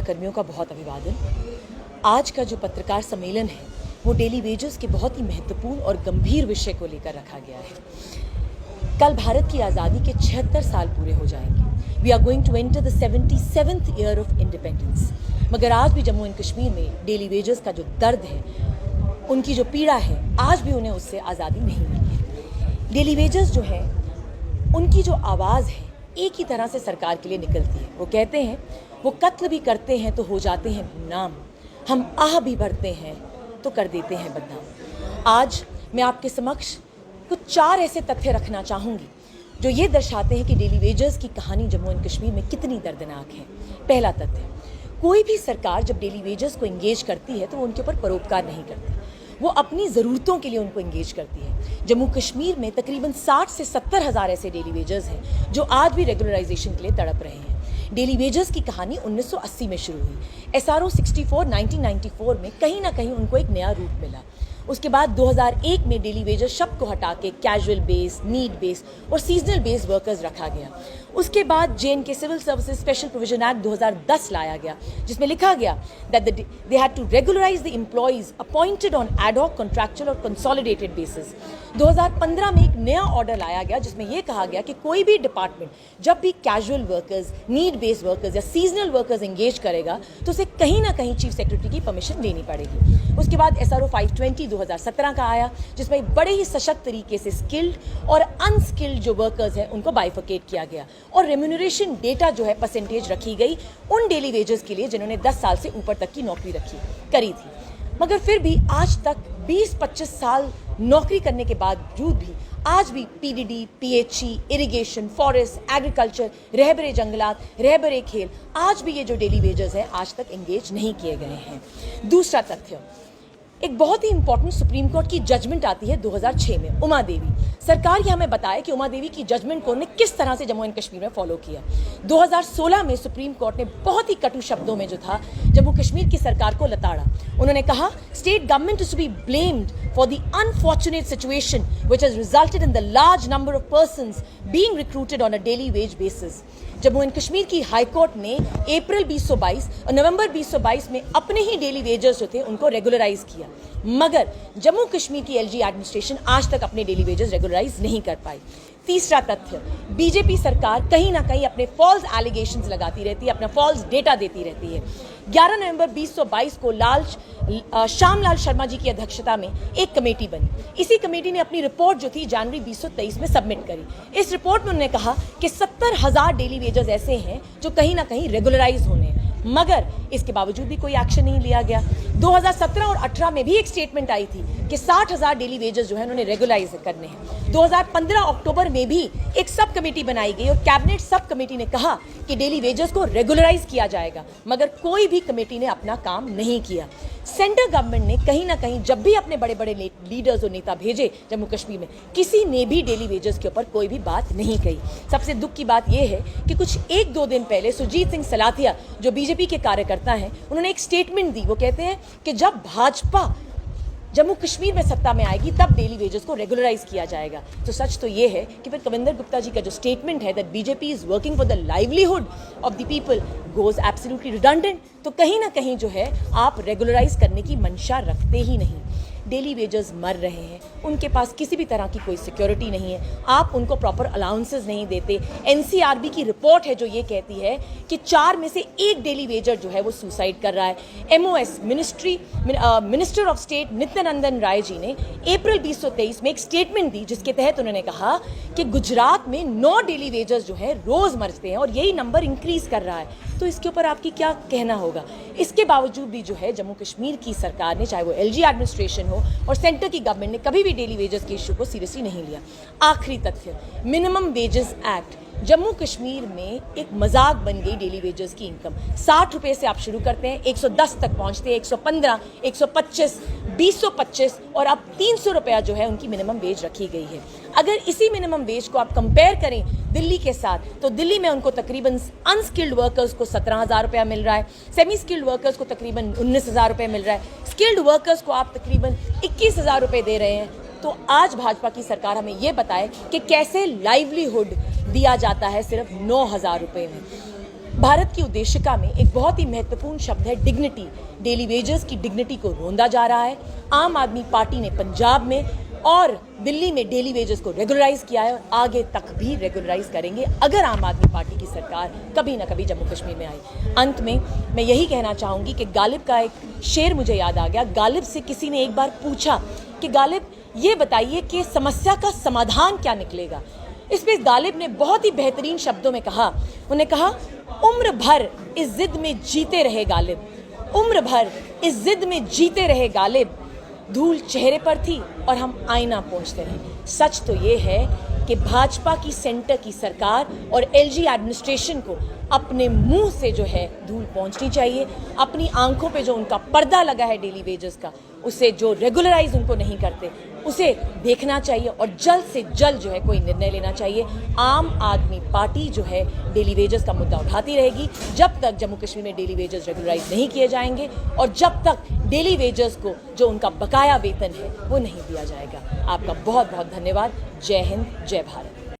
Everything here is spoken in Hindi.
कर्मियों का बहुत अभिवादन। आज का जो पत्रकार सम्मेलन है वो डेली वेजेस के बहुत ही महत्वपूर्ण और गंभीर विषय को लेकर रखा गया है। कल भारत की आज़ादी के 76 साल पूरे हो जाएंगे। We are going to enter the 77th year of independence. मगर आज भी जम्मू एंड कश्मीर में डेली वेजेस का जो दर्द है, उनकी जो पीड़ा है, आज भी उन्हें उससे आज़ादी नहीं मिली है। डेली वेजेस जो है, उनकी जो आवाज़ है एक ही तरह से सरकार के लिए निकलती है। वो कहते हैं वो कत्ल भी करते हैं तो हो जाते हैं गुमनाम, हम आह भी भरते हैं तो कर देते हैं बदनाम। आज मैं आपके समक्ष कुछ 4 ऐसे तथ्य रखना चाहूँगी जो ये दर्शाते हैं कि डेली वेजेस की कहानी जम्मू एंड कश्मीर में कितनी दर्दनाक है। पहला तथ्य, कोई भी सरकार जब डेली वेजेस को एंगेज करती है तो वो उनके ऊपर परोपकार नहीं करती, वो अपनी ज़रूरतों के लिए उनको एंगेज करती है। जम्मू कश्मीर में तकरीबन 60 से 70 हज़ार ऐसे डेली वेजर्स हैं जो आज भी रेगुलराइजेशन के लिए तड़प रहे हैं। डेली वेजर्स की कहानी 1980 में शुरू हुई। SRO 64 1994 में कहीं ना कहीं उनको एक नया रूप मिला। उसके बाद 2001 में डेली वेजर शब्द को हटा के कैजुअल बेस, नीड बेस और सीजनल बेस वर्कर्स रखा गया। उसके बाद JNK civil services special provision act 2010 लाया गया, जिसमें लिखा गया that they had to regularise the employees appointed on ad hoc, contractual और कंसोलिडेटेड बेसिस। 2015 में एक नया ऑर्डर लाया गया जिसमें यह कहा गया कि कोई भी डिपार्टमेंट जब भी casual workers, need based workers या सीजनल वर्कर्स एंगेज करेगा तो उसे कहीं ना कहीं चीफ सेक्रेटरी की परमिशन लेनी पड़ेगी। उसके बाद SRO 520 2017 का आया, जिसमें बड़े ही सशक्त तरीके से स्किल्ड और अनस्किल्ड जो वर्कर्स हैं उनको बाइफरकेट किया गया और रेम्यूनरेशन डेटा जो है परसेंटेज रखी गई उन डेली वेजर्स के लिए जिन्होंने 10 साल से ऊपर तक की नौकरी करी थी। मगर फिर भी आज तक 20-25 साल नौकरी करने के बावजूद भी आज भी PDD, PHE, irrigation, forest, agriculture, रहबरे जंगलात, रहबरे खेल, आज भी ये जो डेली वेजर्स हैं आज तक एंगेज नहीं किए गए हैं। दूसरा तथ्य, एक बहुत ही इंपॉर्टेंट सुप्रीम कोर्ट की जजमेंट आती है 2006 में, उमा देवी। सरकार ये हमें बताए कि उमा देवी की जजमेंट को उन्होंने किस तरह से जम्मू एंड कश्मीर में फॉलो किया। 2016 में सुप्रीम कोर्ट ने बहुत ही कटु शब्दों में जो था जम्मू कश्मीर की सरकार को लताड़ा। उन्होंने कहा state government is to be blamed for the unfortunate situation which has resulted in the large number of persons being recruited on a daily wage basis. Jammu and Kashmir की हाई कोर्ट ने अप्रैल 2022 और नवंबर 2022 में अपने ही डेली वेजर्स जो थे उनको रेगुलराइज किया, मगर जम्मू कश्मीर की LG एडमिनिस्ट्रेशन आज तक अपने डेली वेजर्स रेगुलराइज नहीं कर पाई। तीसरा तथ्य, बीजेपी सरकार कहीं ना कहीं अपने फॉल्स एलिगेशंस लगाती रहती है, अपना फॉल्स डेटा देती रहती है। 11 नवंबर 2022 को श्यामलाल शर्मा जी की अध्यक्षता में एक कमेटी बनी। इसी कमेटी ने अपनी रिपोर्ट जो थी जनवरी 2023 में सबमिट करी। इस रिपोर्ट में उन्होंने कहा कि 70,000 डेली वेजर्स ऐसे हैं जो कहीं ना कहीं रेगुलराइज होने हैं, मगर इसके बावजूद भी कोई एक्शन नहीं लिया गया। 2017 और 18 में भी एक स्टेटमेंट आई थी कि 60,000 डेली वेजर्स जो है उन्होंने रेगुलाइज करने हैं। 2015 अक्टूबर में भी एक सब कमेटी बनाई गई और कैबिनेट सब कमेटी ने कहा कि डेली वेजर्स को रेगुलराइज किया जाएगा, मगर कोई भी कमेटी ने अपना काम नहीं किया। सेंट्रल गवर्नमेंट ने कहीं ना कहीं जब भी अपने बड़े बड़े लीडर्स और नेता भेजे जम्मू कश्मीर में, किसी ने भी डेली वेजर्स के ऊपर कोई भी बात नहीं कही। सबसे दुख की बात यह है कि कुछ 1-2 दिन पहले सुरजीत सिंह सलाथिया जो बीजेपी के कार्यकर्ता हैं, उन्होंने एक स्टेटमेंट दी। वो कहते हैं कि जब भाजपा जम्मू कश्मीर में सत्ता में आएगी तब डेली वेजर्स को रेगुलराइज किया जाएगा। तो सच तो ये है कि फिर कविंदर गुप्ता जी का जो स्टेटमेंट है that BJP is working for the livelihood of the people goes absolutely redundant. तो कहीं ना कहीं जो है आप रेगुलराइज करने की मंशा रखते ही नहीं। डेली वेजर्स मर रहे हैं, उनके पास किसी भी तरह की कोई सिक्योरिटी नहीं है, आप उनको प्रॉपर अलाउंसेस नहीं देते। NCRB की रिपोर्ट है जो ये कहती है कि 4 में से 1 डेली वेजर जो है वो सुसाइड कर रहा है। MOS minister of state नित्यानंदन Rai ji ने अप्रैल 2023 में एक स्टेटमेंट दी जिसके तहत उन्होंने कहा कि गुजरात में 9 डेली वेजर्स जो है रोज मरते हैं और यही नंबर इंक्रीज कर रहा है। तो इसके ऊपर आपकी क्या कहना होगा? इसके बावजूद भी जो है जम्मू कश्मीर की सरकार ने, चाहे वो LG एडमिनिस्ट्रेशन हो और सेंटर की गवर्नमेंट ने, कभी भी डेली वेजेस के इशू को सीरियसली नहीं लिया। आखिरी तथ्य, minimum wages act Jammu Kashmir में एक मजाक बन गई। डेली वेजर्स की इनकम 60 रुपए से आप शुरू करते हैं, 110 तक पहुंचते हैं, 115, 125, 225 और अब 300 रुपया जो है उनकी मिनिमम वेज रखी गई है। अगर इसी मिनिमम वेज को आप कंपेयर करें दिल्ली के साथ, तो दिल्ली में उनको तकरीबन अनस्किल्ड वर्कर्स को 17,000 रुपया मिल रहा है, सेमी स्किल्ड वर्कर्स को तकरीबन 19,000 रुपये मिल रहा है, स्किल्ड वर्कर्स को आप तकरीबन 21,000 रुपये दे रहे हैं। तो आज भाजपा की सरकार हमें ये बताए कि कैसे लाइवलीहुड दिया जाता है सिर्फ 9,000 रुपये में। भारत की उद्देशिका में एक बहुत ही महत्वपूर्ण शब्द है डिग्निटी। डेली वेजेस की डिग्निटी को रोंदा जा रहा है। आम आदमी पार्टी ने पंजाब में और दिल्ली में डेली वेजेस को रेगुलराइज किया है और आगे तक भी रेगुलराइज करेंगे अगर आम आदमी पार्टी की सरकार कभी ना कभी जम्मू कश्मीर में आई। अंत में मैं यही कहना चाहूँगी कि गालिब का एक शेर मुझे याद आ गया। गालिब से किसी ने एक बार पूछा कि गालिब ये बताइए कि समस्या का समाधान क्या निकलेगा। इस पे गालिब ने बहुत ही बेहतरीन शब्दों में कहा, उन्हें कहा, उम्र भर इस जिद में जीते रहे गालिब, उम्र भर इस जिद में जीते रहे गालिब, धूल चेहरे पर थी और हम आईना पोंछते रहे। सच तो ये है कि भाजपा की सेंटर की सरकार और एलजी एडमिनिस्ट्रेशन को अपने मुंह से जो है धूल पहुंचनी चाहिए। अपनी आंखों पे जो उनका पर्दा लगा है डेली वेजेस का, उसे जो रेगुलराइज उनको नहीं करते उसे देखना चाहिए और जल्द से जल्द जो है कोई निर्णय लेना चाहिए। आम आदमी पार्टी जो है डेली वेजेस का मुद्दा उठाती रहेगी जब तक जम्मू कश्मीर में डेली वेजेस रेगुलराइज नहीं किए जाएंगे और जब तक डेली वेजेस को जो उनका बकाया वेतन है वो नहीं दिया जाएगा। आपका बहुत बहुत धन्यवाद। जय हिंद, जय भारत।